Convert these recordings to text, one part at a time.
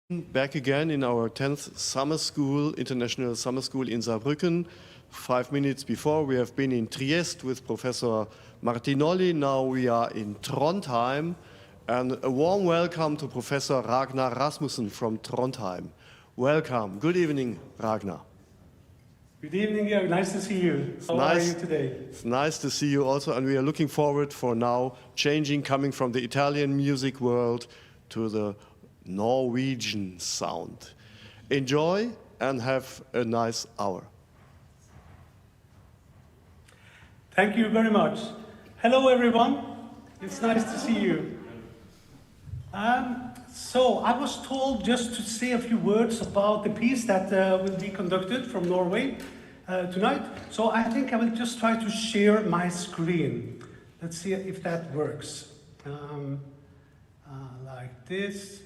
Back again in our 10th summer school, international summer school in Saarbrücken. 5 minutes before, we have been in Trieste with Professor Martinolli. Now we are in Trondheim. And a warm welcome to Professor Ragnar Rasmussen from Trondheim. Welcome. Good evening, Ragnar. Good evening, Jörg. Nice to see you. How are you today? It's nice to see you also, and we are looking forward for now coming from the Italian music world to the Norwegian sound. Enjoy and have a nice hour. Thank you very much. Hello, everyone. It's nice to see you. So I was told just to say a few words about the piece that will be conducted from Norway tonight. So I think I will just try to share my screen. Let's see if that works. Like this.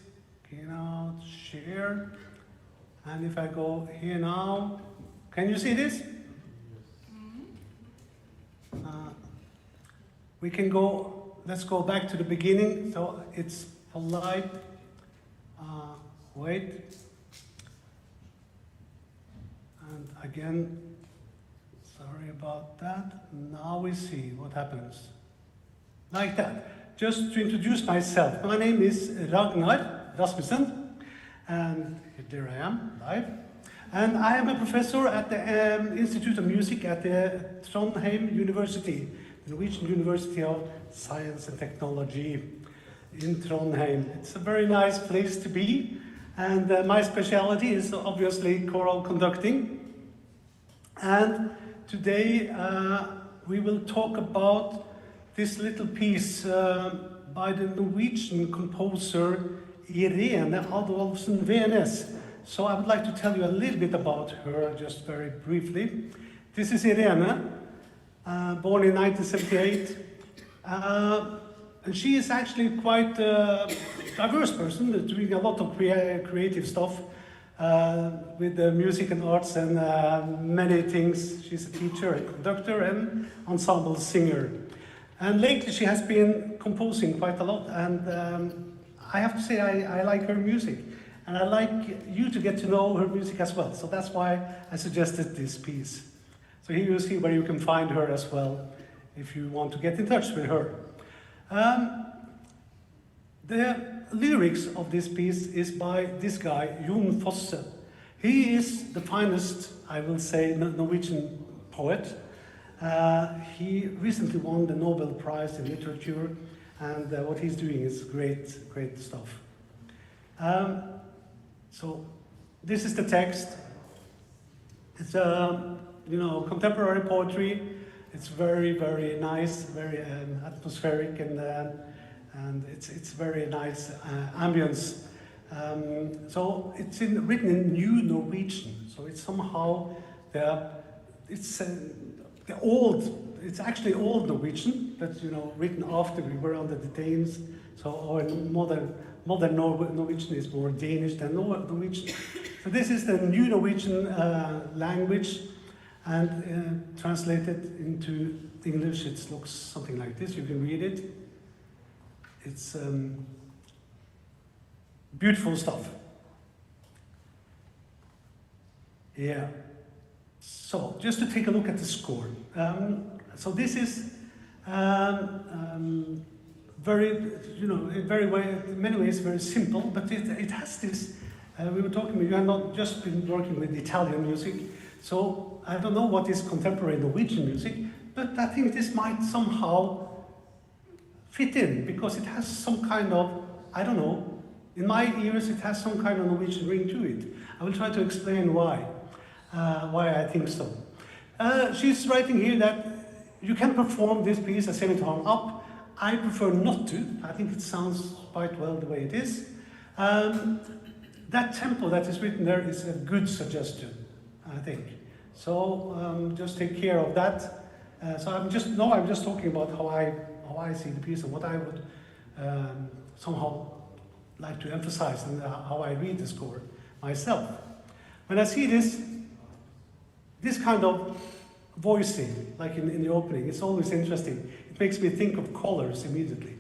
Keynote, share. And if I go here now, can you see this? We can go, let's go back to the beginning. So it's polite. Wait. And again, sorry about that. Now we see what happens. Like that. Just to introduce myself. My name is Ragnar Rasmussen, and there I am, live. And I am a professor at the Institute of Music at the Trondheim University, the Norwegian University of Science and Technology in Trondheim. It's a very nice place to be, and my specialty is obviously choral conducting. And today we will talk about this little piece by the Norwegian composer Irene Adolfsen-Venes. So I would like to tell you a little bit about her, just very briefly. This is Irene, born in 1978. And she is actually quite a diverse person, doing a lot of creative stuff with the music and arts and many things. She's a teacher, a conductor, and ensemble singer. And lately she has been composing quite a lot, and I have to say I like her music, and I like you to get to know her music as well. So that's why I suggested this piece. So here you see where you can find her as well, if you want to get in touch with her. The lyrics of this piece is by this guy, Jon Fosse. He is the finest, I will say, Norwegian poet. He recently won the Nobel Prize in Literature, and what he's doing is great stuff. So this is the text. It's contemporary poetry. It's very, very nice, very atmospheric, and it's very nice ambience. So it's written in New Norwegian. So it's somehow it's actually old Norwegian, but written after we were under the Danes. So our modern Norwegian is more Danish than Norwegian. So this is the New Norwegian language, and translated into English, it looks something like this. You can read it. It's beautiful stuff. Yeah. So just to take a look at the score. So this is very, in many ways very simple, but it has this. We were talking. You have not just been working with Italian music, so I don't know what is contemporary Norwegian music, but I think this might somehow fit in because it has some kind of, I don't know. In my ears, it has some kind of Norwegian ring to it. I will try to explain why I think so. She's writing here that you can perform this piece a semitone up. I prefer not to. I think it sounds quite well the way it is. That tempo that is written there is a good suggestion, I think. So just take care of that. So I'm just talking about how I see the piece and what I would somehow like to emphasize and how I read the score myself. When I see this kind of voicing, like in the opening, it's always interesting. It makes me think of colors immediately.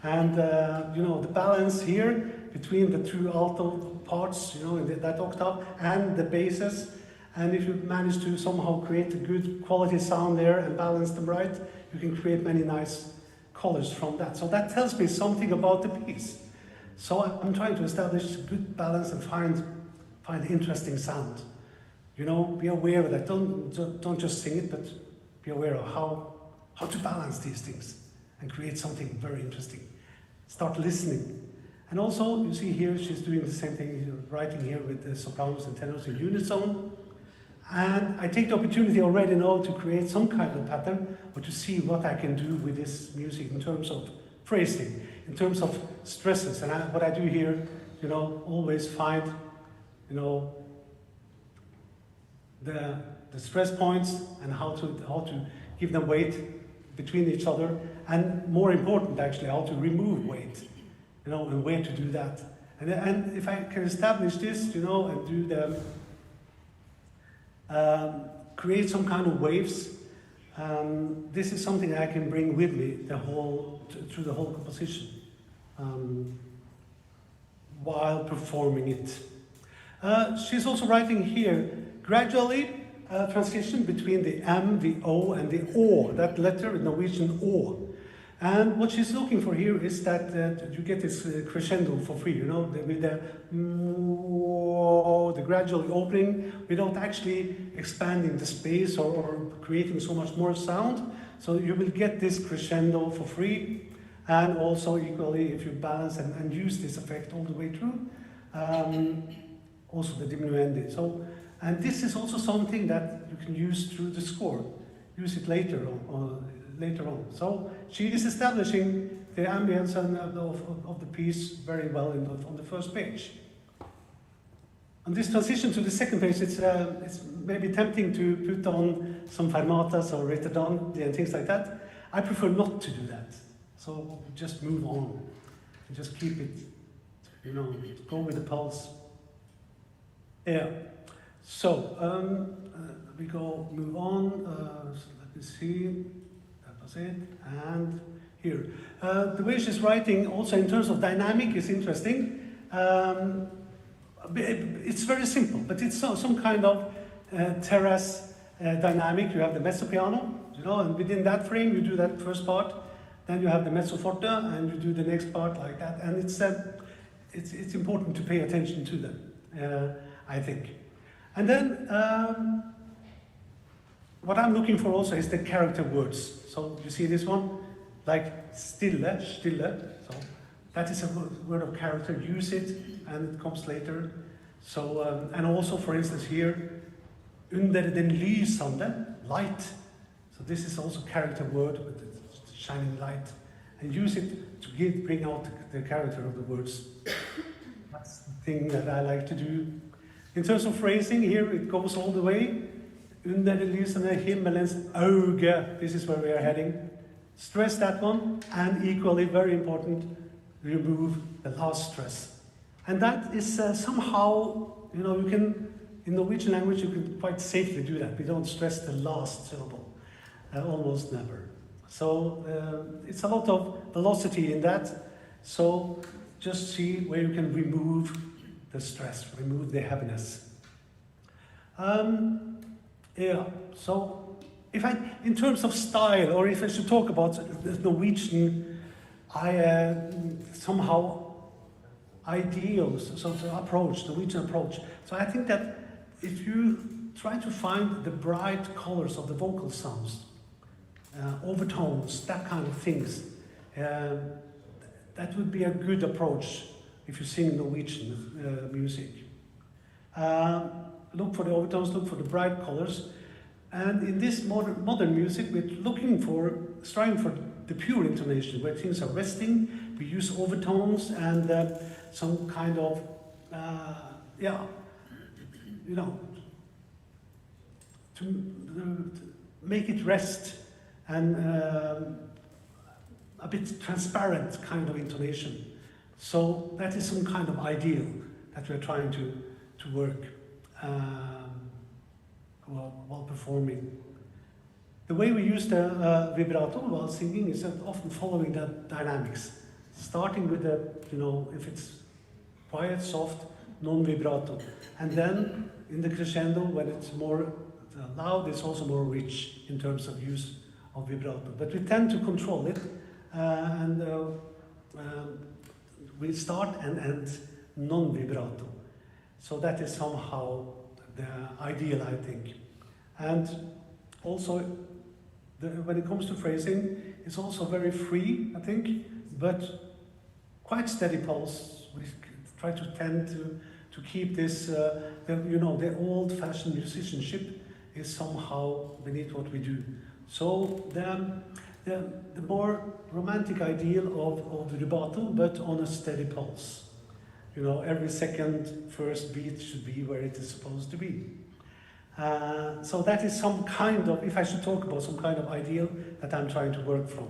And the balance here between the two alto parts, you know, in that octave, and the basses. And if you manage to somehow create a good quality sound there and balance them right, you can create many nice colors from that. So that tells me something about the piece. So I'm trying to establish good balance and find interesting sound. You know, be aware of that. Don't just sing it, but be aware of how to balance these things and create something very interesting. Start listening. And also, you see here, she's doing the same thing, writing here with the sopranos and tenors in unison. And I take the opportunity already now to create some kind of pattern, or to see what I can do with this music in terms of phrasing, in terms of stresses. And what I do here, you know, always find, you know, the stress points and how to give them weight between each other, and more important actually, how to remove weight, you know, and where to do that. And if I can establish this, you know, and do the create some kind of waves, this is something I can bring with me through the whole composition while performing it. She's also writing here, gradually transition between the M, the O, and the O, that letter in Norwegian O. And what she's looking for here is that you get this crescendo for free, you know, with the gradual opening without actually expanding the space or creating so much more sound. So you will get this crescendo for free, and also equally if you balance and use this effect all the way through, also the diminuendo. So, and this is also something that you can use through the score, use it later on. So she is establishing the ambience of the piece very well on the first page. On this transition to the second page, it's maybe tempting to put on some fermatas or ritardon and things like that. I prefer not to do that. So just move on and just keep it, you know, go with the pulse. Yeah. So we move on. So let me see. It. And here. The way she's writing, also in terms of dynamic, is interesting. It's very simple, but it's some kind of terrace dynamic. You have the mezzo piano, you know, and within that frame you do that first part. Then you have the mezzo forte, and you do the next part like that. And it's important to pay attention to them, I think. And then what I'm looking for also is the character words. So you see this one, like stille. So that is a word of character. Use it, and it comes later. So and also, for instance, here, under den lysande, light. So this is also character word with the shining light, and use it to bring out the character of the words. That's the thing that I like to do. In terms of phrasing, here it goes all the way. Under det lysende himmelens auge. This is where we are heading. Stress that one, and equally very important, remove the last stress. And that is somehow, you know, you can, in Norwegian language, you can quite safely do that. We don't stress the last syllable, almost never. So it's a lot of velocity in that. So just see where you can remove the stress, remove the heaviness. Yeah, so in terms of style, or if I should talk about the Norwegian, somehow ideals, so the approach, the Norwegian approach. So I think that if you try to find the bright colors of the vocal sounds, overtones, that kind of things, that would be a good approach if you sing Norwegian music. Look for the overtones, look for the bright colors. And in this modern music, we're striving for the pure intonation, where things are resting. We use overtones and some kind of, you know, to make it rest, and a bit transparent kind of intonation. So that is some kind of ideal that we're trying to work while performing. The way we use the vibrato while singing is often following the dynamics, starting with the, you know, if it's quiet, soft, non-vibrato. And then in the crescendo, when it's more loud, it's also more rich in terms of use of vibrato. But we tend to control it, and we start and end non-vibrato. So that is somehow the ideal, I think. And also, when it comes to phrasing, it's also very free, I think, but quite steady pulse. We try to tend to keep this, the old-fashioned musicianship is somehow beneath what we do. So the more romantic ideal of the rubato, but on a steady pulse. You know, every second first beat should be where it is supposed to be. So that is some kind of, if I should talk about some kind of ideal that I'm trying to work from.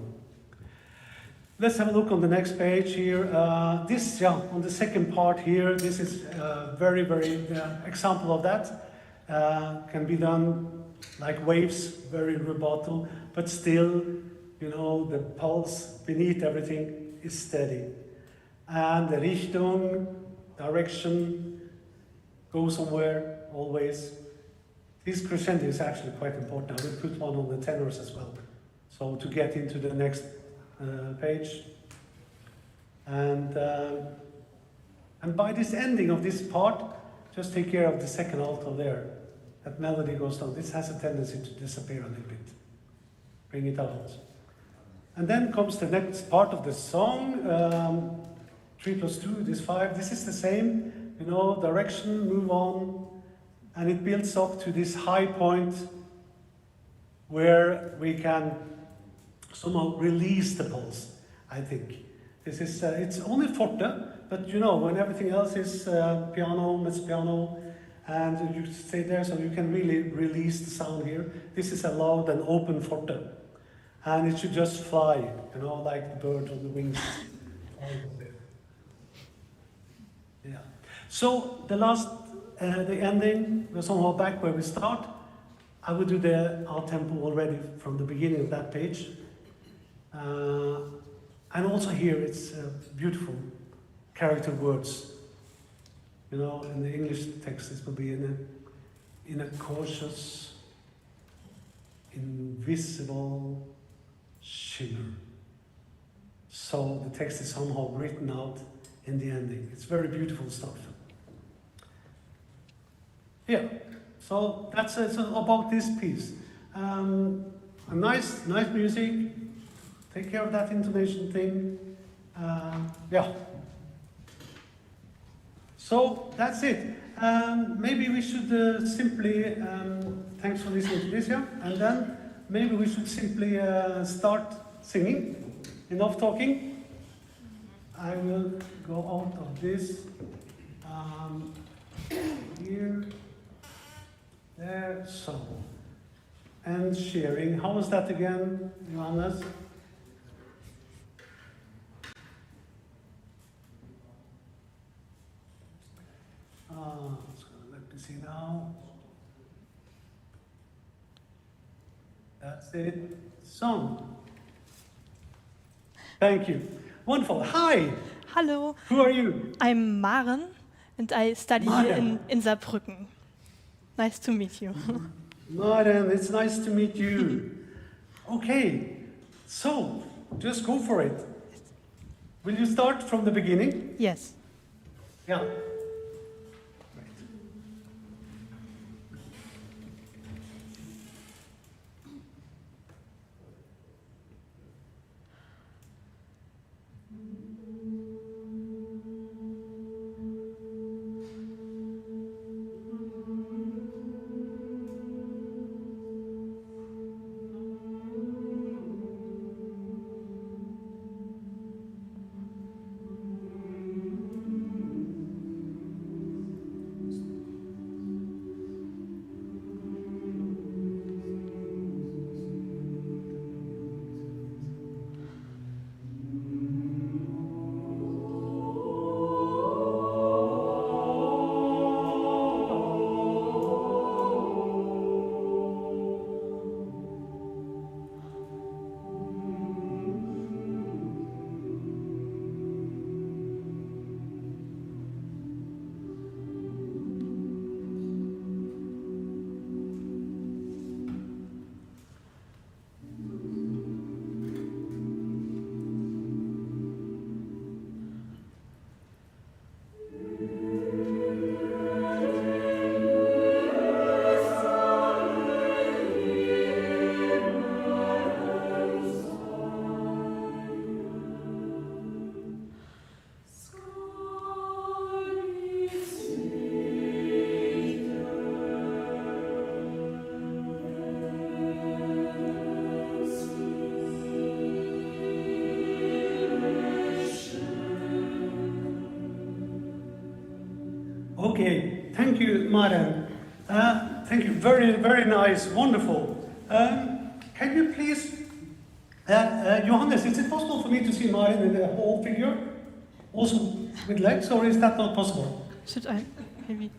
Let's have a look on the next page here. On the second part here, this is a very, very example of that. Can be done like waves, very rubato, but still, the pulse beneath everything is steady. And the Richtung, direction, go somewhere, always. This crescendo is actually quite important. I will put one on the tenors as well. So to get into the next page. And by this ending of this part, just take care of the second alto there. That melody goes down. This has a tendency to disappear a little bit. Bring it out. And then comes the next part of the song. 3 + 2, this 5. This is the same, direction, move on. And it builds up to this high point where we can somehow release the pulse, I think. This is, it's only forte, but when everything else is piano, mezzo piano, and you stay there so you can really release the sound here. This is a loud and open forte. And it should just fly, like the bird on the wings. Yeah. So the ending, we're somehow back where we start. I would do the alt tempo already from the beginning of that page. And also here it's beautiful character words. In the English text this will be in a cautious, invisible shimmer. So the text is somehow written out in the ending. It's very beautiful stuff. Yeah, so that's about this piece. A nice music. Take care of that intonation thing. Yeah. So that's it. Maybe we should simply, thanks for listening to this, yeah? And then maybe we should simply start singing. Enough talking. I will go out of this. Here. There, so. And sharing. How was that again, Johannes? So let me see now. That's it. Song. Thank you. Wonderful. Hi. Hello. Who are you? I'm Maren, and I study here in Saarbrücken. Nice to meet you. Maren, it's nice to meet you. Okay, so just go for it. Will you start from the beginning? Yes. Yeah. Okay, thank you, Maren. Thank you, very, very nice, wonderful. Can you please, Johannes, is it possible for me to see Maren in the whole figure? Also with legs, or is that not possible? Should I maybe?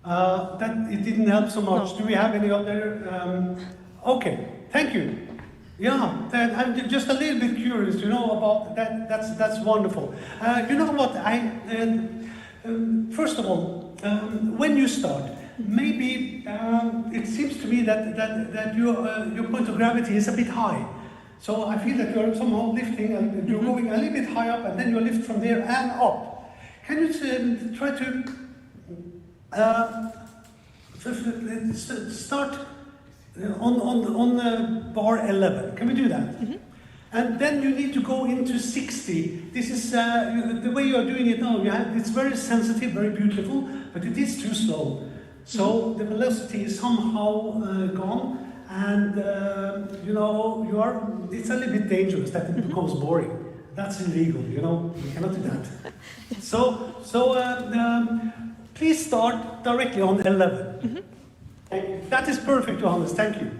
That it didn't help so much. No. Do we have any other? Okay, thank you. Yeah, I'm just a little bit curious, about that. That's wonderful. You know what? First of all, when you start, maybe it seems to me that your point of gravity is a bit high. So I feel that you're somehow lifting, and you're going a little bit high up, and then you lift from there and up. Can you try to start on bar 11? Can we do that? And then you need to go into 60. This is the way you are doing it now. It's very sensitive, very beautiful, but it is too slow. So the velocity is somehow gone, and it's a little bit dangerous that it becomes boring. That's illegal, you cannot do that. So please start directly on 11. That is perfect, Johannes, thank you.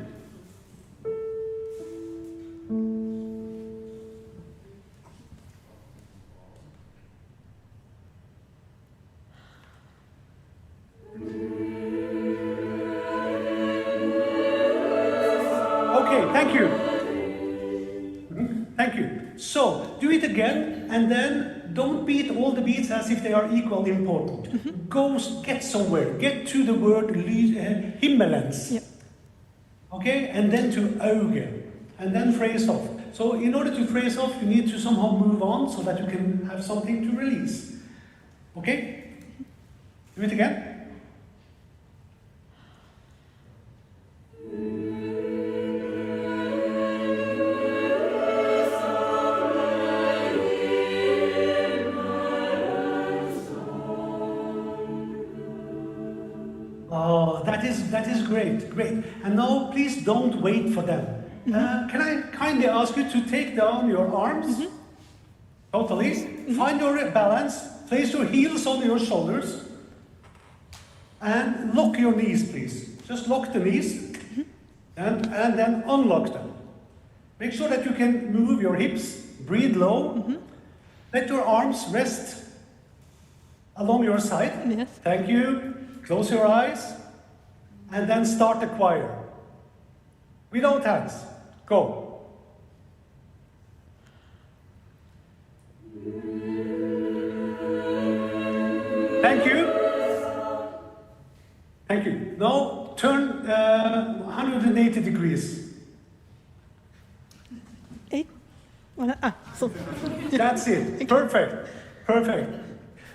Okay, thank you. Thank you. So, do it again, and then don't beat all the beats as if they are equally important. Go get somewhere. Get to the word himmelens. Yep. Okay, and then to auge, and then phrase off. So, in order to phrase off, you need to somehow move on so that you can have something to release. Okay? Do it again. Oh, that is great, great. And now, please don't wait for them. Can I kindly ask you to take down your arms? Totally. Find your balance. Place your heels on your shoulders. And lock your knees, please. Just lock the knees. And then unlock them. Make sure that you can move your hips. Breathe low. Let your arms rest along your side. Yes. Thank you. Close your eyes, and then start the choir. Without hands. Go. Thank you. Thank you. Now turn 180 degrees. 8. So. That's it. Perfect. Perfect.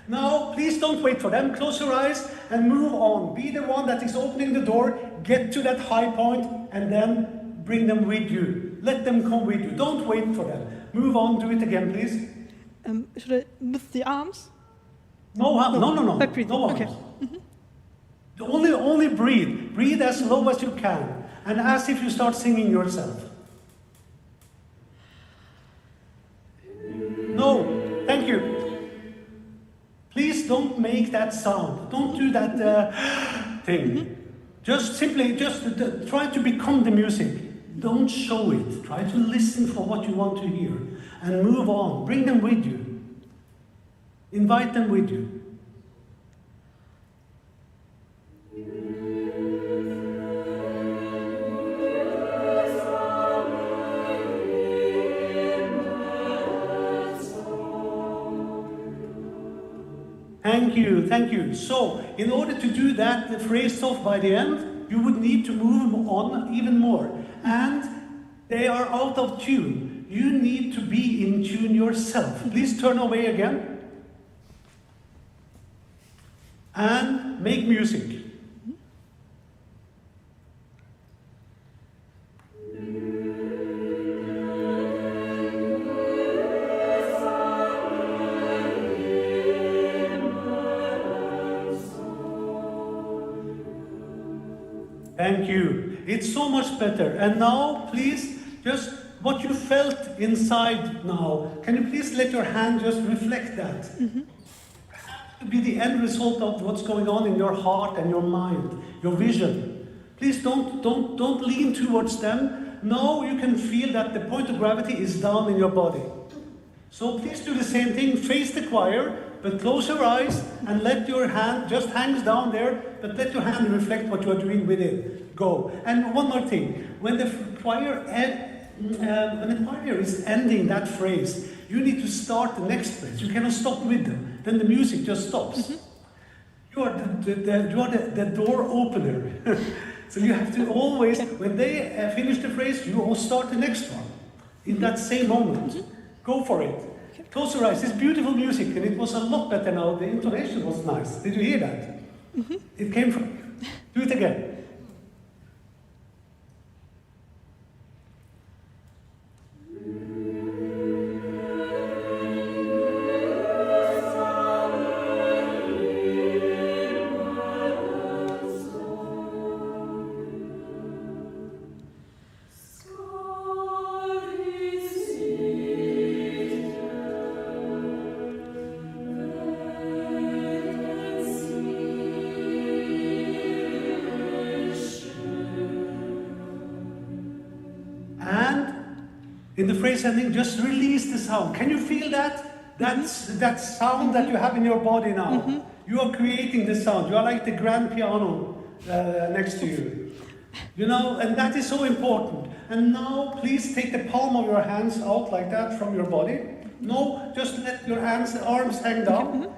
Now, please don't wait for them. Close your eyes and move on. Be the one that is opening the door. Get to that high point and then bring them with you. Let them come with you. Don't wait for them. Move on. Do it again, please. Should I with the arms? No. Like breathing. No arms. Okay. Only breathe. Breathe as low as you can. And as if you start singing yourself. No. Thank you. Please don't make that sound. Don't do that thing. Just try to become the music. Don't show it. Try to listen for what you want to hear. And move on. Bring them with you. Invite them with you. Thank you. So, in order to do that, the phrase off by the end, you would need to move them on even more. And they are out of tune. You need to be in tune yourself. Please turn away again. And make music. Thank you. It's so much better. And now, please, just what you felt inside now. Can you please let your hand just reflect that? to be the end result of what's going on in your heart and your mind, your vision. Please don't lean towards them. No, you can feel that the point of gravity is down in your body. So please do the same thing. Face the choir, but close your eyes and let your hand just hangs down there, but let your hand reflect what you are doing with it. Go. And one more thing. When the choir is ending that phrase, you need to start the next phrase. You cannot stop with them. Then the music just stops. You are the door opener. So you have to always, when they finish the phrase, you all start the next one in that same moment. Go for it. Close your eyes. It's beautiful music, and it was a lot better now. The intonation was nice. Did you hear that? It came from you. Do it again. In the phrase ending, just release the sound. Can you feel that? That sound that you have in your body now. You are creating the sound. You are like the grand piano next to you. You know, and that is so important. And now, please take the palm of your hands out like that from your body. No, just let your arms hang down.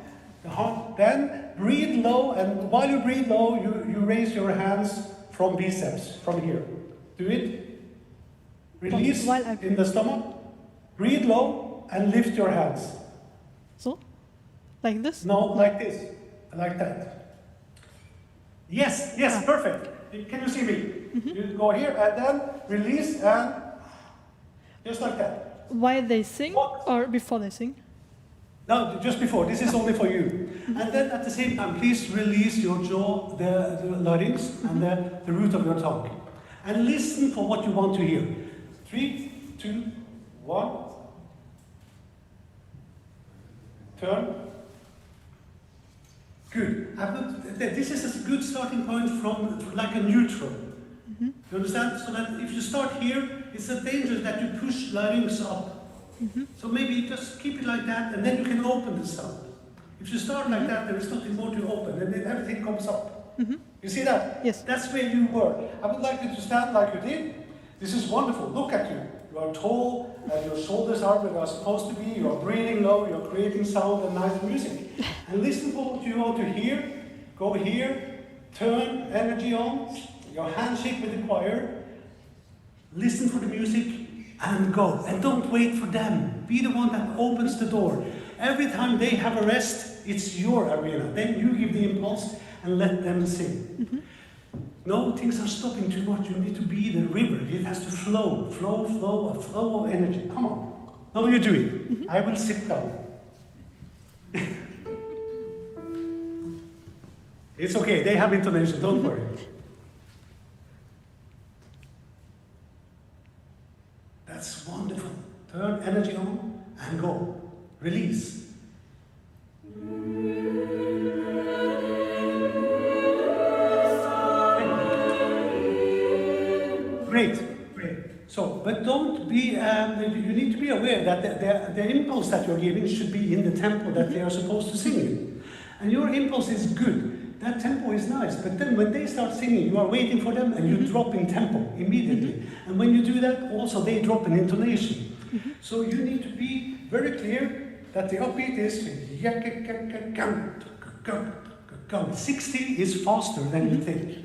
Then breathe low, and while you breathe low, you raise your hands from biceps, from here. Do it. Release in the stomach, breathe low, and lift your hands. So? Like this? No, like this, like that. Yes, perfect. Can you see me? You go here, and then release, and just like that. While they sing, or before they sing? No, just before. This is only for you. And then at the same time, please release your jaw, the larynx, and the root of your tongue. And listen for what you want to hear. 3, 2, 1. Turn. Good. This is a good starting point from like a neutral. You understand? So that if you start here, it's a danger that you push larynx up. So maybe just keep it like that, and then you can open the sound. If you start like that, there is nothing more to open, and then everything comes up. You see that? Yes. That's where you work. I would like you to stand like you did. This is wonderful. Look at you. You are tall, and your shoulders are where they are supposed to be. You are breathing low. You are creating sound and nice music. And listen for what you want to hear. Go here. Turn energy on. Your handshake with the choir. Listen for the music and go. And don't wait for them. Be the one that opens the door. Every time they have a rest, it's your arena. Then you give the impulse and let them sing. No, things are stopping too much. You need to be the river. It has to flow, a flow of energy. Come on. Now you do it. I will sit down. It's okay. They have intonation. Don't worry. That's wonderful. Turn energy on and go. Release. Great. So, but don't be, you need to be aware that the impulse that you're giving should be in the tempo that they are supposed to sing in. And your impulse is good. That tempo is nice. But then when they start singing, you are waiting for them and you drop in tempo immediately. And when you do that, also they drop in intonation. So you need to be very clear that the upbeat is 60 is faster than you think.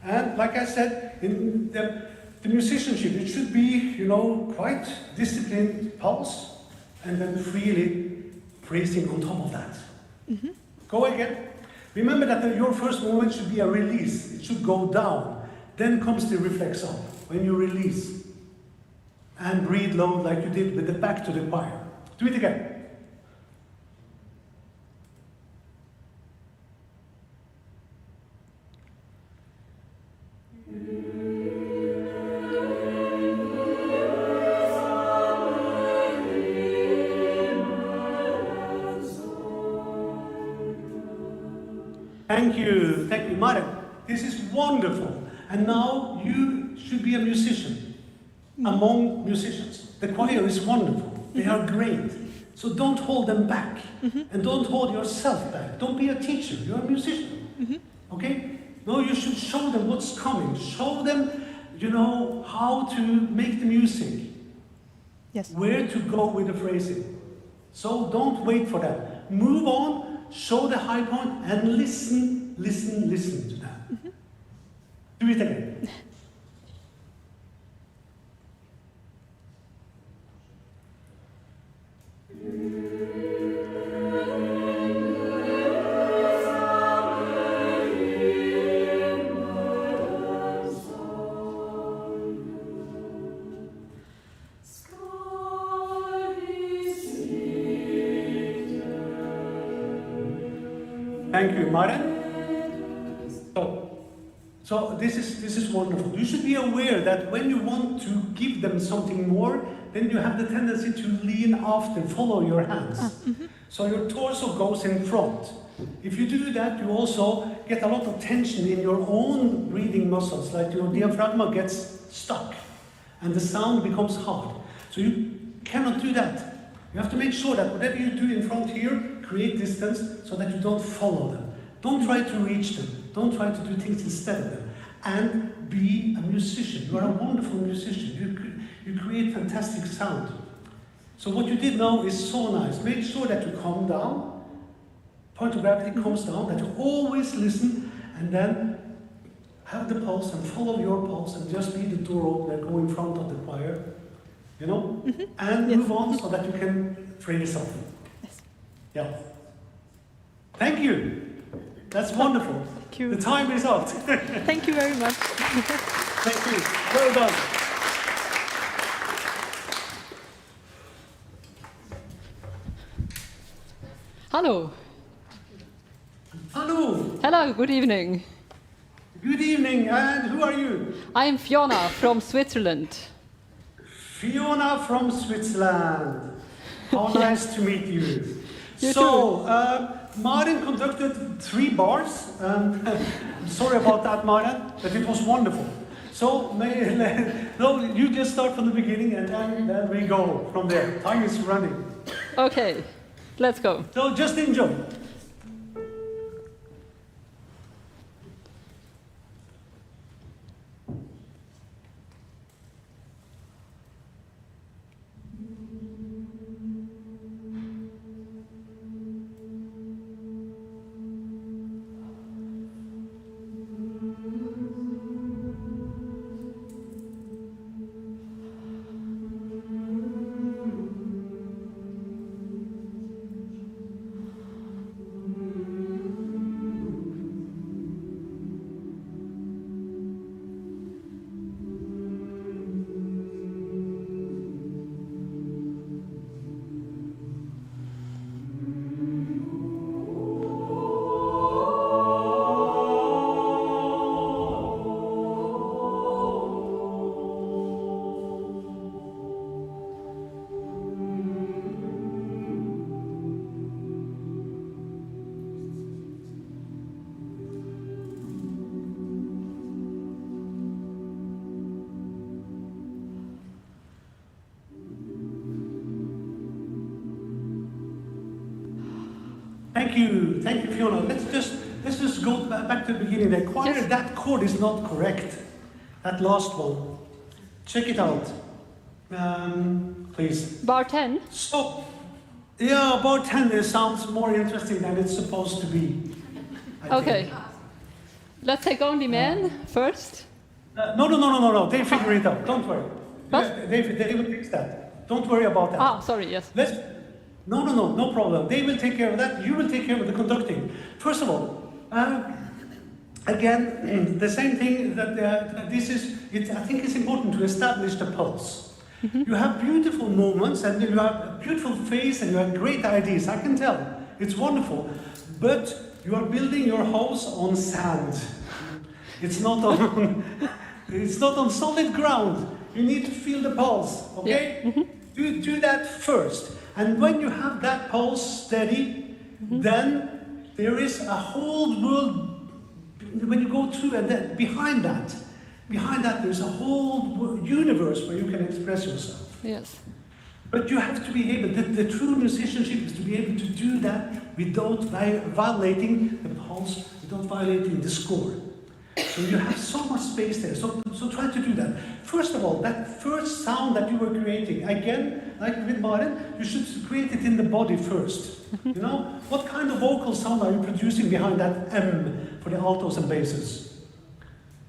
And like I said, in the musicianship, it should be, quite disciplined pulse, and then freely praising on top of that. Go again. Remember that your first movement should be a release. It should go down. Then comes the reflex up, when you release. And breathe low like you did with the back to the choir. Do it again. Thank you, Marek. This is wonderful. And now you should be a musician among musicians. The choir is wonderful. They are great. So don't hold them back. And don't hold yourself back. Don't be a teacher. You're a musician. Okay? No, you should show them what's coming. Show them, how to make the music. Yes. Where to go with the phrasing. So don't wait for that. Move on, show the high point, and listen to that. Do it again. Thank you, Maren. So this is wonderful. You should be aware that when you want to give them something more, then you have the tendency to lean after, follow your hands. So your torso goes in front. If you do that, you also get a lot of tension in your own breathing muscles, like your diaphragm gets stuck and the sound becomes hard. So you cannot do that. You have to make sure that whatever you do in front here, create distance so that you don't follow them. Don't try to reach them. Don't try to do things instead of them. And be a musician. You are a wonderful musician. You create fantastic sound. So what you did now is so nice. Make sure that you calm down. Point of gravity comes down, that you always listen, and then have the pulse and follow your pulse and just leave the door open and go in front of the choir. And move on so that you can phrase something. Yes. Yeah. Thank you. That's wonderful. Thank you. The time is up. Thank you very much. Thank you. Well done. Hello. Hello. Hello, good evening. Good evening. And who are you? I am Fiona from Switzerland. Fiona from Switzerland. How nice to meet you. You Maren conducted 3 bars. I'm sorry about that, Maren, but it was wonderful. So, you just start from the beginning and then we go from there. Time is running. Okay, let's go. So, just enjoy. Thank you, Fiona. Let's just go back to the beginning. The choir, Yes. That chord is not correct. That last one. Check it out, please. Bar 10? So, yeah, bar 10 sounds more interesting than it's supposed to be. I Okay. think. Let's take only men first. No. They figure it out. Don't worry. What? They will fix that. Don't worry about that. Ah, sorry, yes. No problem. They will take care of that. You will take care of the conducting. First of all, again, the same thing that I think it's important to establish the pulse. You have beautiful movements and you have a beautiful face and you have great ideas. I can tell. It's wonderful. But you are building your house on sand. It's not on solid ground. You need to feel the pulse, okay? Do that first. And when you have that pulse steady, then there is a whole world when you go through, and then behind that there's a whole universe where you can express yourself. Yes. But you have to be able, the true musicianship is to be able to do that without violating the pulse, without violating the score. So you have so much space there. So try to do that. First of all, that first sound that you were creating, again, like with Maren, you should create it in the body first. You know, what kind of vocal sound are you producing behind that M for the altos and basses?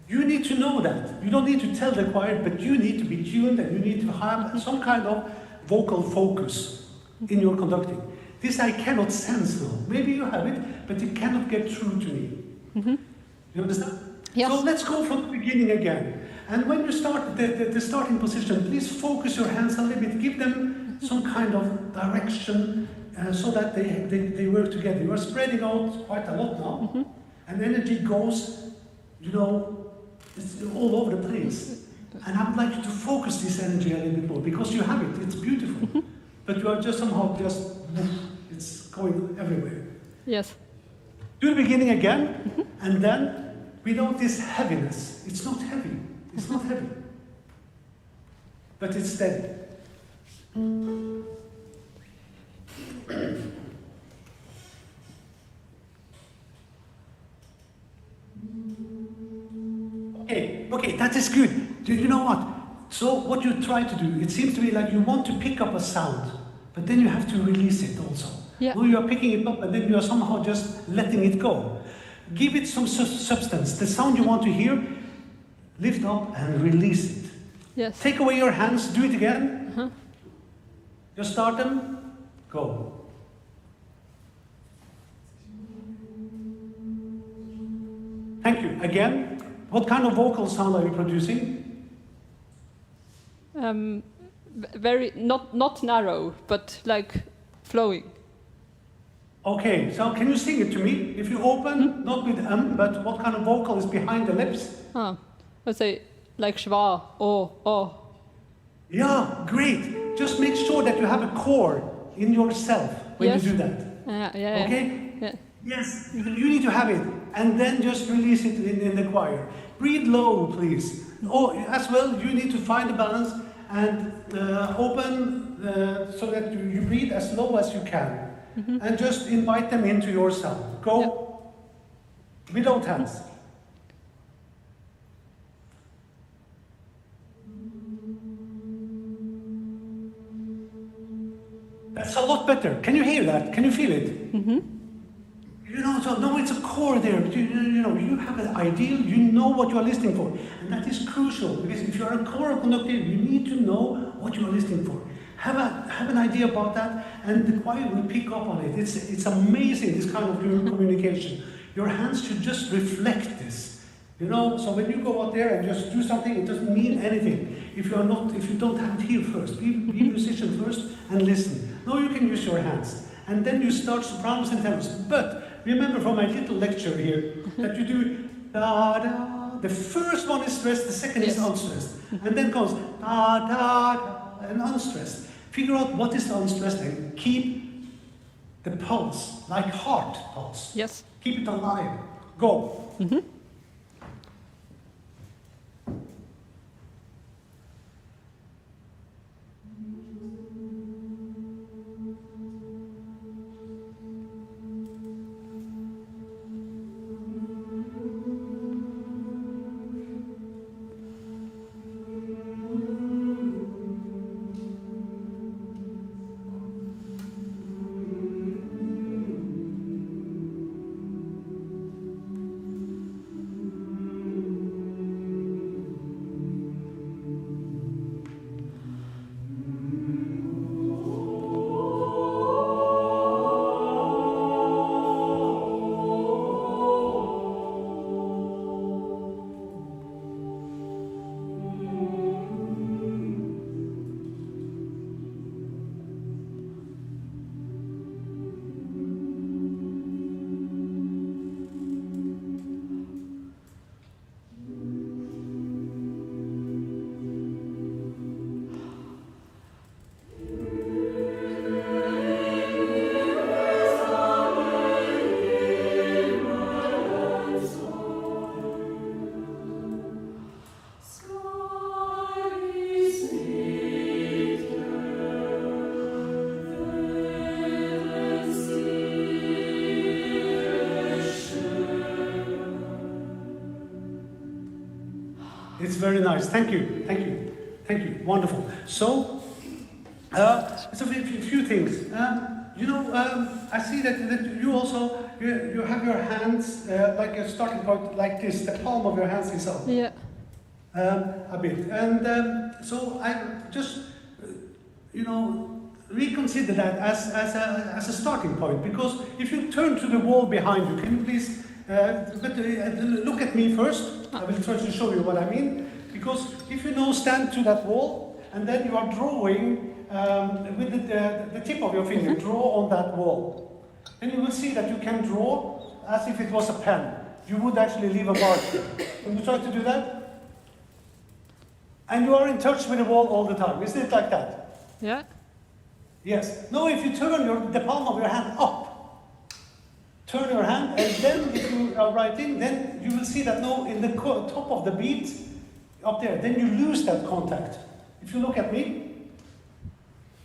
You need to know that. You don't need to tell the choir, but you need to be tuned and you need to have some kind of vocal focus in your conducting. This I cannot sense now. Maybe you have it, but it cannot get through to me. You understand? Yes. So let's go from the beginning again. And when you start the starting position, please focus your hands a little bit. Give them some kind of direction so that they work together. You are spreading out quite a lot now. And energy goes, you know, it's all over the place. And I would like you to focus this energy a little bit more because you have it. It's beautiful. But you are just somehow it's going everywhere. Yes. Do the beginning again, and then without this heaviness. It's not heavy. It's not heavy. But it's steady. Okay, that is good. Do you know what? So what you try to do, it seems to me like you want to pick up a sound, but then you have to release it also. Yeah. Well, you are picking it up and then you are somehow just letting it go. Give it some substance. The sound you want to hear, lift up and release it. Yes. Take away your hands, do it again. Just start them, go. Thank you. Again, what kind of vocal sound are you producing? Very not narrow, but like flowing. Okay, so can you sing it to me? If you open, not with but what kind of vocal is behind the lips? Let's say like schwa, oh. Yeah, great. Just make sure that you have a core in yourself when Yes. you do that. Yeah. Okay? Yeah. Yes, you need to have it. And then just release it in the choir. Breathe low, please. Oh, as well, you need to find the balance and open so that you breathe as low as you can. And just invite them into your sound. Go without hands. That's a lot better. Can you hear that? Can you feel it? You know, so no, it's a core there. You know, you have an ideal, you know what you are listening for. And that is crucial, because if you are a choral conductor, you need to know what you are listening for. Have an idea about that, and the choir will pick up on it. It's amazing, this kind of communication. Your hands should just reflect this. You know, so when you go out there and just do something, it doesn't mean anything. If you don't have it here first, be musician first and listen. No, you can use your hands. And then you start sopranos and tenors. But remember from my little lecture here that you do da da. The first one is stressed, the second is unstressed. And then goes da da da and unstressed. Figure out what is the unstressed and keep the pulse, like heart pulse. Yes. Keep it alive. Go. very nice. Thank you, thank you, thank you. Wonderful. So, it's a few things. I see that you also you have your hands like a starting point like this. The palm of your hands is up. Yeah. A bit, and so I just reconsider that as a starting point, because if you turn to the wall behind you, can you please look at me first? I will try to show you what I mean, because if you now stand to that wall and then you are drawing with the tip of your finger, draw on that wall, then you will see that you can draw as if it was a pen. You would actually leave a mark. Can you try to do that? And you are in touch with the wall all the time, isn't it like that? Yeah. Yes. Now if you turn the palm of your hand up, turn your hand, and then if you are writing, then you will see that now in the top of the beat, up there, then you lose that contact. If you look at me,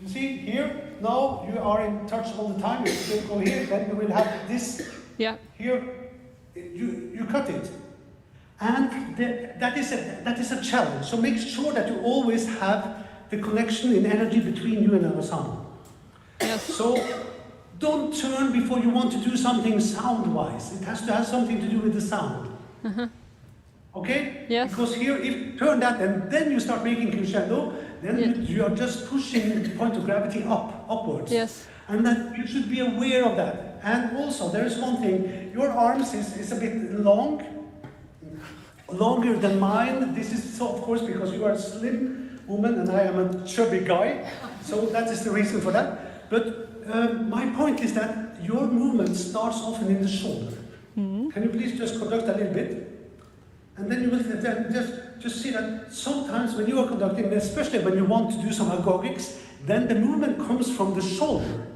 you see here, now you are in touch all the time. If you go here, then you will have this. Yeah. Here, you cut it. And that is a challenge. So make sure that you always have the connection in energy between you and our sound. Yes. So don't turn before you want to do something sound-wise. It has to have something to do with the sound. Okay? Yes. Because here, if you turn that and then you start making crescendo, then you are just pushing the point of gravity upwards. Yes. And that you should be aware of that. And also, there is one thing. Your arms is a bit long. Longer than mine. This is so, of course, because you are a slim woman and I am a chubby guy. So that is the reason for that. But my point is that your movement starts often in the shoulder. Can you please just conduct a little bit? And then you will just see that sometimes when you are conducting, especially when you want to do some agogics, then the movement comes from the shoulder.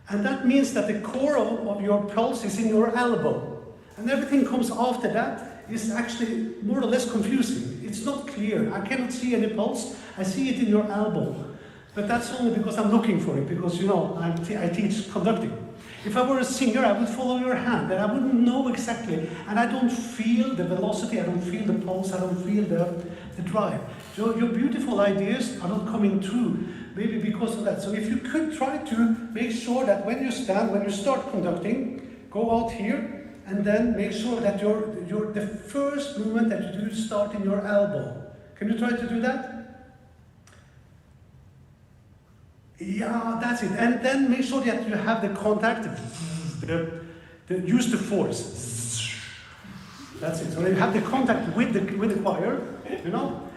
And that means that the core of your pulse is in your elbow. And everything comes after that is actually more or less confusing. It's not clear. I cannot see any pulse. I see it in your elbow. But that's only because I'm looking for it, because, I teach conducting. If I were a singer, I would follow your hand, and I wouldn't know exactly. And I don't feel the velocity, I don't feel the pulse, I don't feel the drive. So your beautiful ideas are not coming through, maybe because of that. So if you could try to make sure that when you start conducting, go out here, and then make sure that the first movement that you do start in your elbow. Can you try to do that? Yeah, that's it. And then make sure that you have the contact, use the force. That's it. So you have the contact with the choir,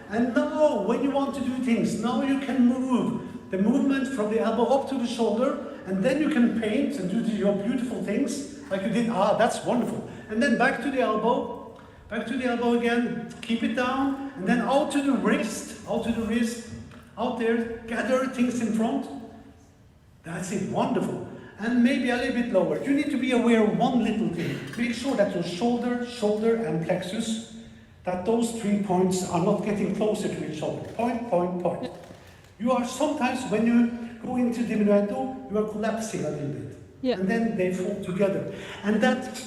And now, when you want to do things, now you can move the movement from the elbow up to the shoulder, and then you can paint and do your beautiful things. Like you did, that's wonderful. And then back to the elbow again, keep it down, and then out to the wrist, out there, gather things in front. That's it, wonderful. And maybe a little bit lower. You need to be aware of one little thing. Make sure that your shoulder, and plexus, that those 3 points are not getting closer to each other. Point. You are sometimes, when you go into diminuendo, you are collapsing a little bit. Yeah. And then they fall together. And that,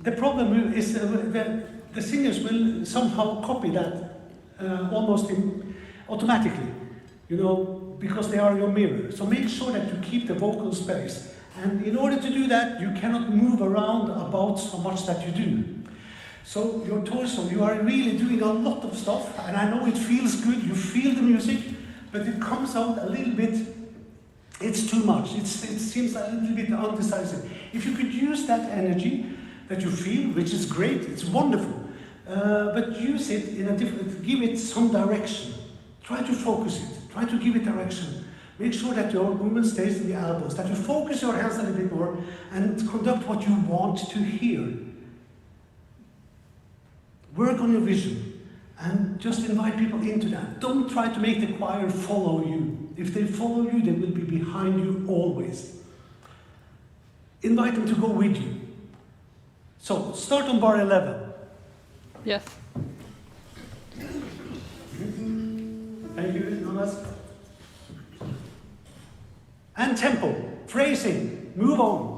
the problem is that the singers will somehow copy that almost automatically, because they are your mirror. So make sure that you keep the vocal space. And in order to do that, you cannot move around about so much that you do. So your torso, you are really doing a lot of stuff, and I know it feels good, you feel the music, but it comes out a little bit. It's too much. It seems a little bit undecisive. If you could use that energy that you feel, which is great, it's wonderful, but use it in a different, give it some direction. Try to focus it. Try to give it direction. Make sure that your movement stays in the elbows, that you focus your hands a little bit more and conduct what you want to hear. Work on your vision and just invite people into that. Don't try to make the choir follow you. If they follow you, they will be behind you always. Invite them to go with you. So, start on bar 11. Yes. Thank you, Jonas. And tempo, phrasing, move on.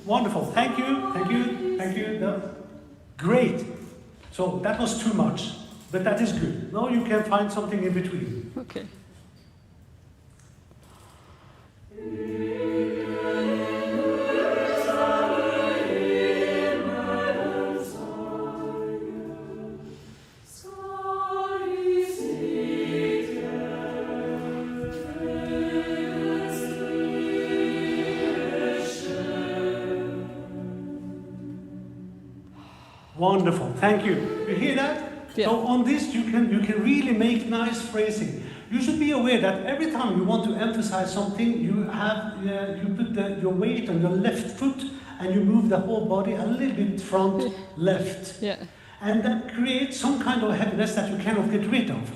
Wonderful. Thank you. Thank you. Thank you. No. Great. So that was too much, but that is good. Now you can find something in between. Okay. Wonderful, thank you. You hear that? Yeah. So on this you can really make nice phrasing. You should be aware that every time you want to emphasize something, you put your weight on your left foot and you move the whole body a little bit front left. Yeah. And that creates some kind of heaviness that you cannot get rid of.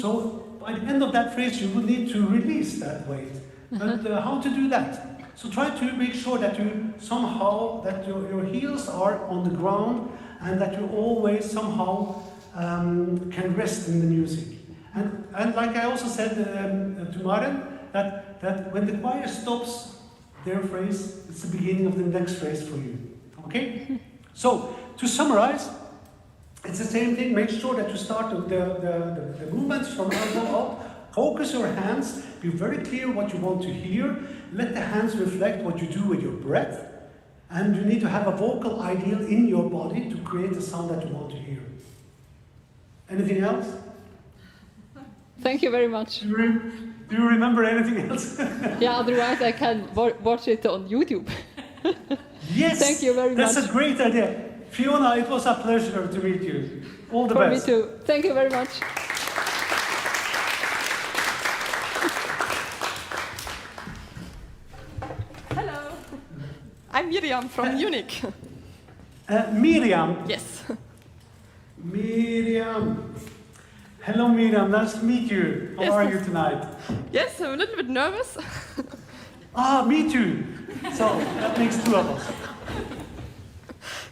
So by the end of that phrase you will need to release that weight. But how to do that? So try to make sure that you somehow, that your heels are on the ground and that you always somehow can rest in the music. And like I also said to Maren, that when the choir stops their phrase, it's the beginning of the next phrase for you. Okay? So, to summarize, it's the same thing. Make sure that you start the movements from elbow up. Focus your hands. Be very clear what you want to hear. Let the hands reflect what you do with your breath. And you need to have a vocal ideal in your body to create the sound that you want to hear. Anything else? Thank you very much. Do you remember anything else? Yeah, otherwise I can watch it on YouTube. Yes! Thank you very That's much. a great idea. Fiona, it was a pleasure to meet you. All the For best. me too. Thank you very much. Hello, I'm Miriam from Munich. Miriam. Yes. Miriam. Hello, Miriam. Nice to meet you. How Yes. are you tonight? Yes, I'm a little bit nervous. Me too. So that makes two of us.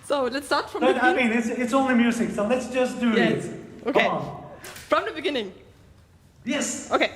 So let's start from But the I beginning. mean, it's only music, so let's just do Yes. it. Okay. Come on. From the beginning. Yes. Okay.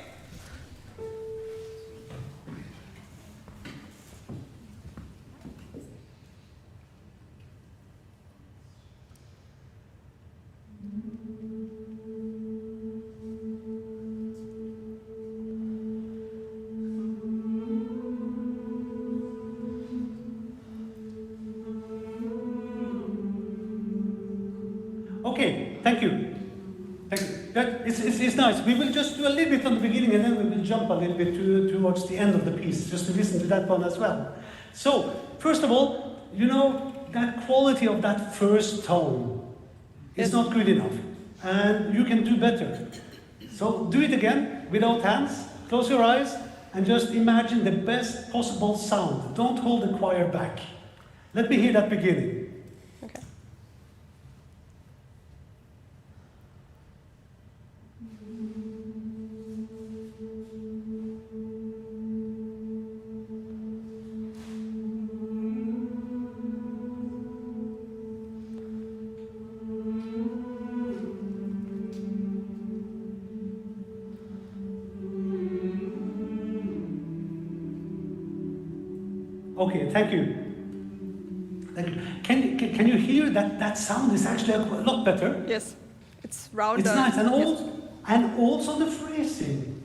Okay. Thank you. Thank you. It's nice. We will just do a little bit on the beginning, and then we will jump a little bit towards the end of the piece, just to listen to that one as well. So, first of all, you know, that quality of that first tone is Yes. not good enough. And you can do better. So, do it again without hands. Close your eyes and just imagine the best possible sound. Don't hold the choir back. Let me hear that beginning. Okay. Okay, thank you. Thank you. Can you hear that sound is actually a lot better? Yes. It's rounder. It's nice, and Yes. also the phrasing.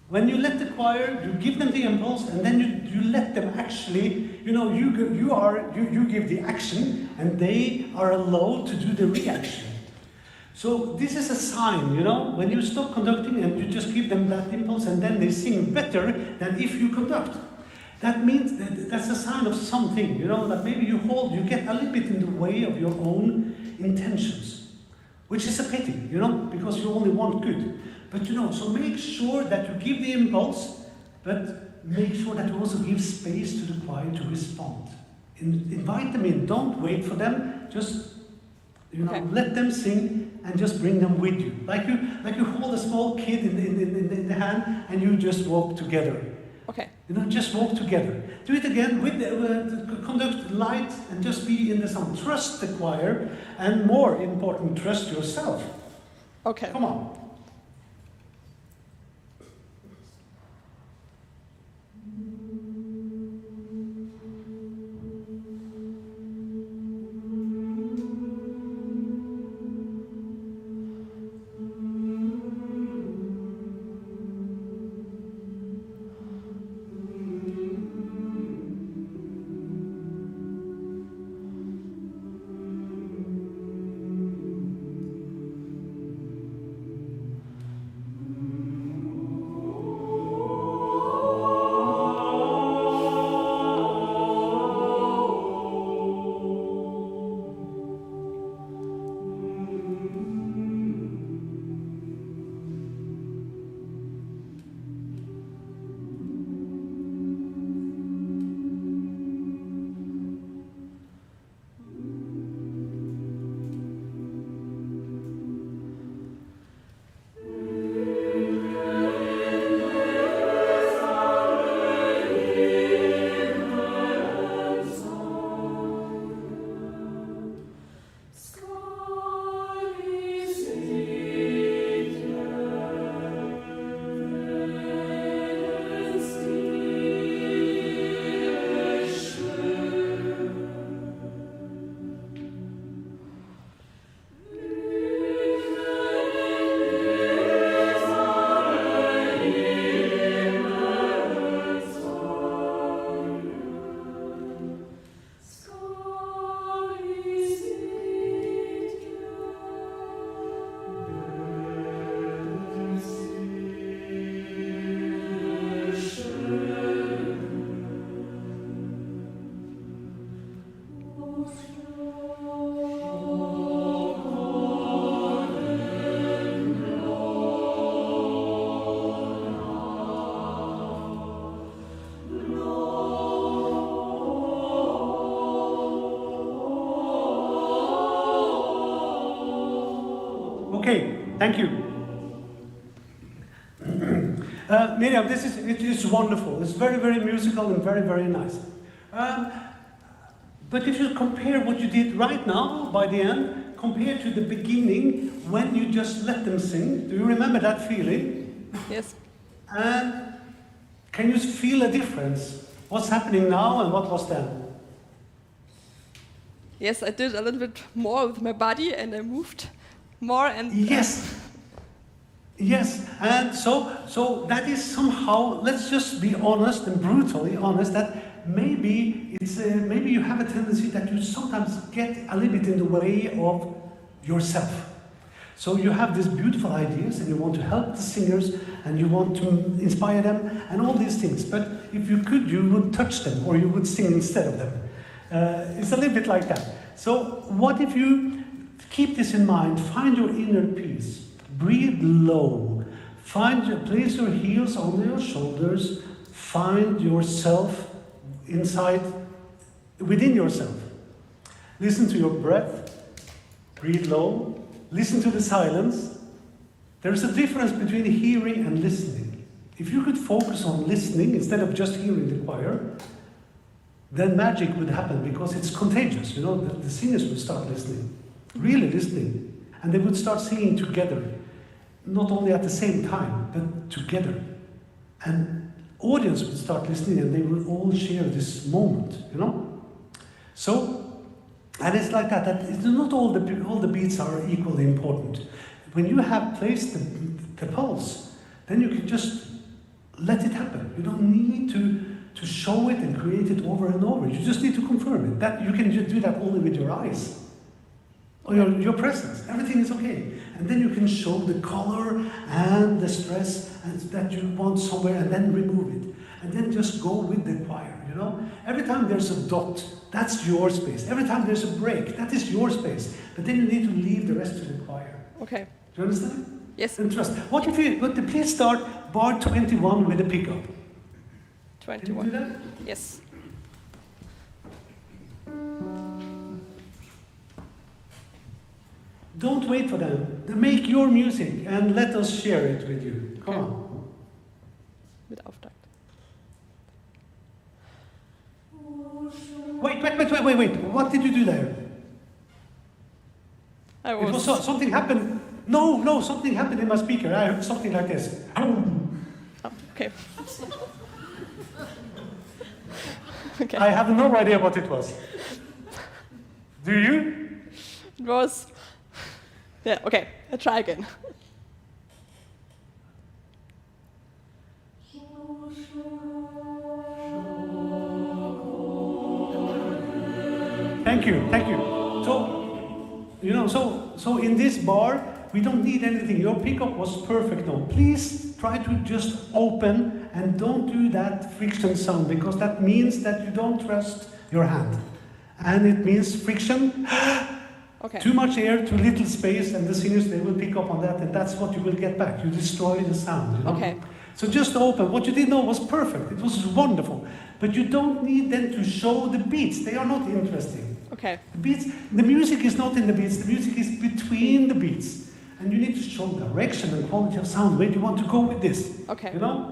When you let the choir, you give them the impulse, and then you let them actually, you know, you give the action, and they are allowed to do the reaction. So this is a sign, you know, when you stop conducting and you just give them that impulse, and then they sing better than if you conduct. That means that's a sign of something, you know, that maybe you get a little bit in the way of your own intentions, which is a pity, you know, because you only want good. But you know, so make sure that you give the impulse, but make sure that you also give space to the choir to respond. Invite them in, don't wait for them, just, you know, Okay. let them sing and just bring them with you. Like you hold a small kid in the hand and you just walk together. Okay. You know, just walk together. Do it again with conduct light and just be in the sound. Trust the choir, and more important, trust yourself. Okay. Come on. Thank you. Miriam, it is wonderful. It's very, very musical and very, very nice. But if you compare what you did right now, by the end, compared to the beginning, when you just let them sing, do you remember that feeling? Yes. And can you feel a difference? What's happening now and what was then? Yes, I did a little bit more with my body and I moved more and Yes. Yes, and so that is somehow, let's just be honest and brutally honest, that maybe maybe you have a tendency that you sometimes get a little bit in the way of yourself. So you have these beautiful ideas and you want to help the singers and you want to inspire them and all these things. But if you could, you would touch them or you would sing instead of them. It's a little bit like that. So what if you keep this in mind, find your inner peace. Breathe low. Place your heels on your shoulders. Find yourself within yourself. Listen to your breath. Breathe low. Listen to the silence. There's a difference between hearing and listening. If you could focus on listening instead of just hearing the choir, then magic would happen because it's contagious. You know, the singers would start listening, really listening, and they would start singing together. Not only at the same time, but together. And audience would start listening and they would all share this moment, you know? So, and it's like that not all the beats are equally important. When you have placed the pulse, then you can just let it happen. You don't need to show it and create it over and over. You just need to confirm it. That you can just do that only with your eyes. Or your presence. Everything is okay. And then you can show the color and the stress that you want somewhere and then remove it. And then just go with the choir, you know? Every time there's a dot, that's your space. Every time there's a break, that is your space. But then you need to leave the rest to the choir. okay. Do you understand? Yes. And trust. What if you, but please start bar 21 with a pickup. Can you do 21. that? Yes. Don't wait for them. Make your music and let us share it with you. Come on. Mit Auftakt. Wait. What did you do there? I It was was. something happened. No, something happened in my speaker. I heard something like this. Oh, okay. Okay. I have no idea what it was. Do you? It was. Yeah, okay. I'll try again. Thank you. So, you know, so in this bar, we don't need anything. Your pickup was perfect now. Please try to just open and don't do that friction sound because that means that you don't trust your hand. And it means friction. Okay. Too much air, too little space, and the singers, they will pick up on that, and that's what you will get back. You destroy the sound, you know? Okay. So just open. What you did know was perfect. It was wonderful. But you don't need then to show the beats. They are not interesting. Okay. The music is not in the beats. The music is between the beats. And you need to show direction and quality of sound. Where do you want to go with this? Okay. You know?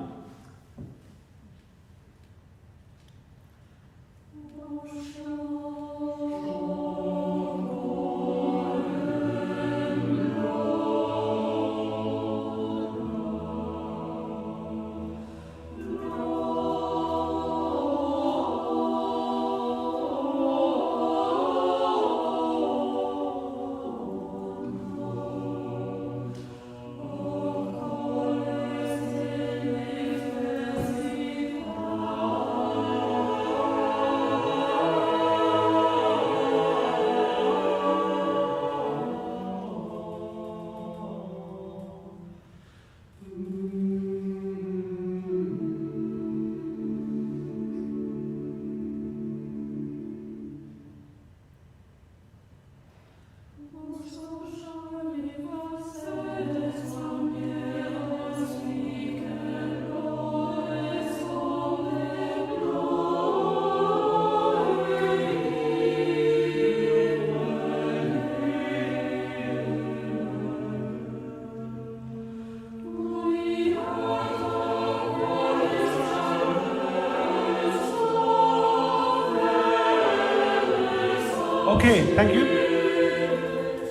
Okay, thank you.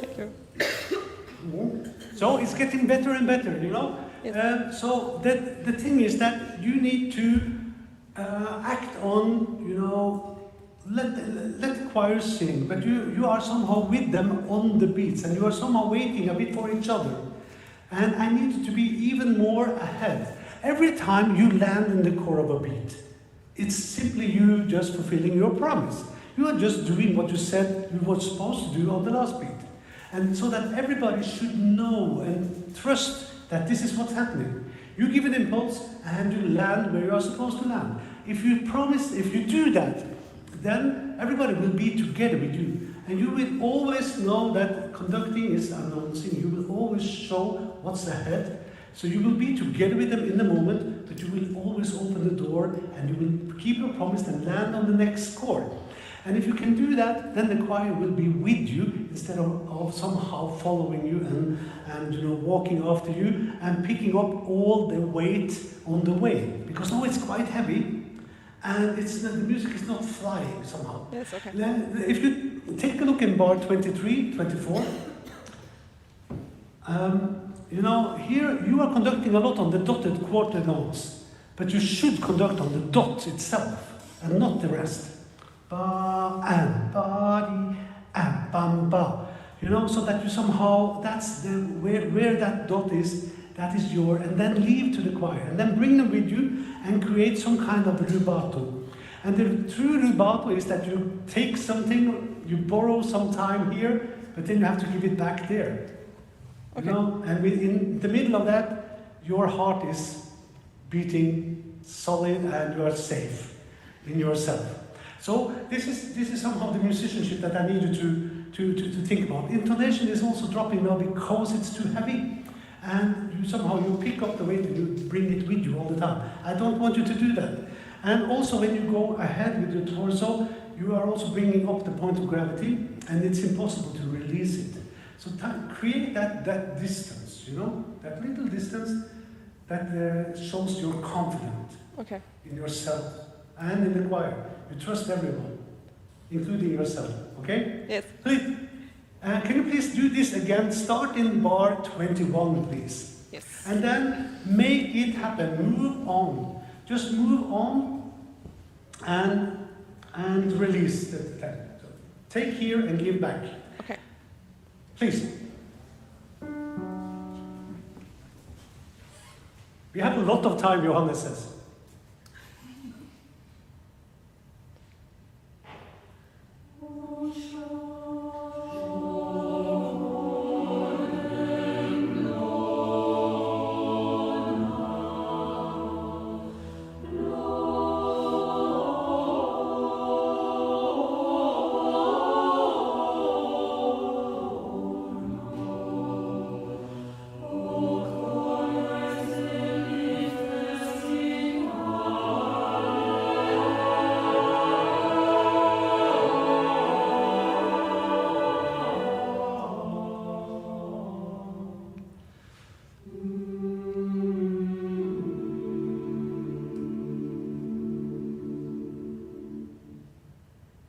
Thank you. So it's getting better and better, you know? Yes. So the thing is that you need to act on, you know, let the choir sing, but you are somehow with them on the beats, and you are somehow waiting a bit for each other. And I need to be even more ahead. Every time you land in the core of a beat, it's simply you just fulfilling your promise. You are just doing what you said you were supposed to do on the last beat. And so that everybody should know and trust that this is what's happening. You give an impulse and you land where you are supposed to land. If you promise, if you do that, then everybody will be together with you. And you will always know that conducting is announcing. You will always show what's ahead. So you will be together with them in the moment, but you will always open the door and you will keep your promise and land on the next chord. And if you can do that, then the choir will be with you instead of somehow following you and you know, walking after you and picking up all the weight on the way. Because now it's quite heavy and the music is not flying somehow. Yes, okay. Then, if you take a look in bar 23, 24, you know, here you are conducting a lot on the dotted quarter notes, but you should conduct on the dot itself and not the rest. Ba and ba and bam ba. You know, so that you somehow, that's where that dot is, that is your, and then leave to the choir, and then bring them with you and create some kind of rubato. And the true rubato is that you take something, you borrow some time here, but then you have to give it back there. Okay. You know, and in the middle of that, your heart is beating solid and you are safe in yourself. So this is somehow the musicianship that I need you to think about. Intonation is also dropping now because it's too heavy, and you pick up the weight and you bring it with you all the time. I don't want you to do that. And also when you go ahead with your torso, you are also bringing up the point of gravity, and it's impossible to release it. So create that distance, you know, that little distance that shows you're confident in yourself and in the choir. You trust everyone, including yourself, okay? Yes. Please, can you please do this again? Start in bar 21, please. Yes. And then make it happen. Move on. Just move on and release the time. So take here and give back. Okay. Please. We have a lot of time, Johannes says.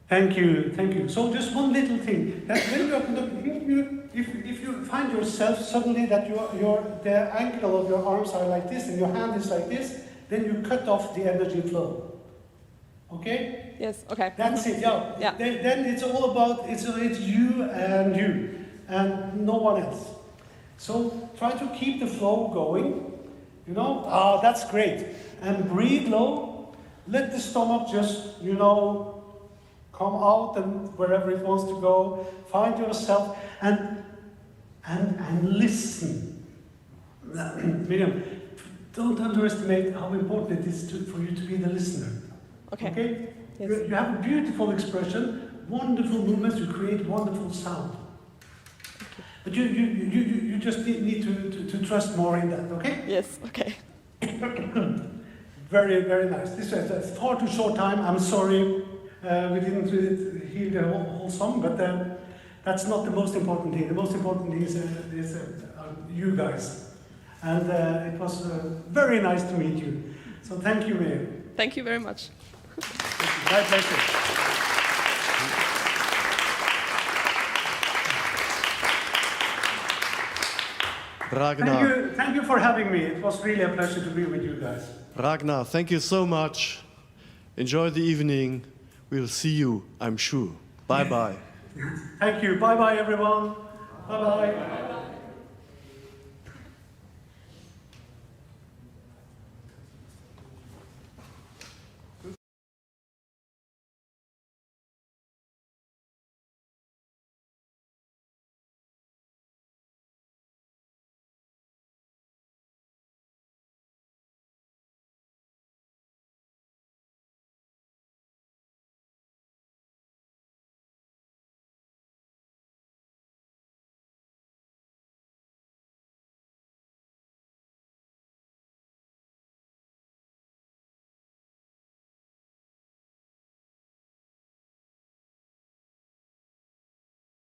Thank you, thank you. So just one little thing, that when you are conducting, if you find yourself suddenly that the ankle of your arms are like this and your hand is like this, then you cut off the energy flow. Okay? Yes, okay. That's it, yeah. Yeah. Then it's all about, it's you and no one else. So try to keep the flow going, you know, that's great. And breathe low, let the stomach just, you know, come out and wherever it wants to go, find yourself and listen. Miriam, don't underestimate how important it is for you to be the listener. Okay? Yes. You have a beautiful expression, wonderful movements, you create wonderful sound. But you just need to trust more in that, okay? Yes, okay. Very, very nice. This was a far too short time, I'm sorry. We didn't really hear the whole song, but that's not the most important thing. The most important thing is you guys. And it was very nice to meet you. So thank you, Miriam. Thank you very much. My pleasure. Ragnar, Thank you for having me. It was really a pleasure to be with you guys. Ragnar, thank you so much. Enjoy the evening. We'll see you, I'm sure. Bye-bye. Thank you. Bye-bye, everyone. Bye-bye.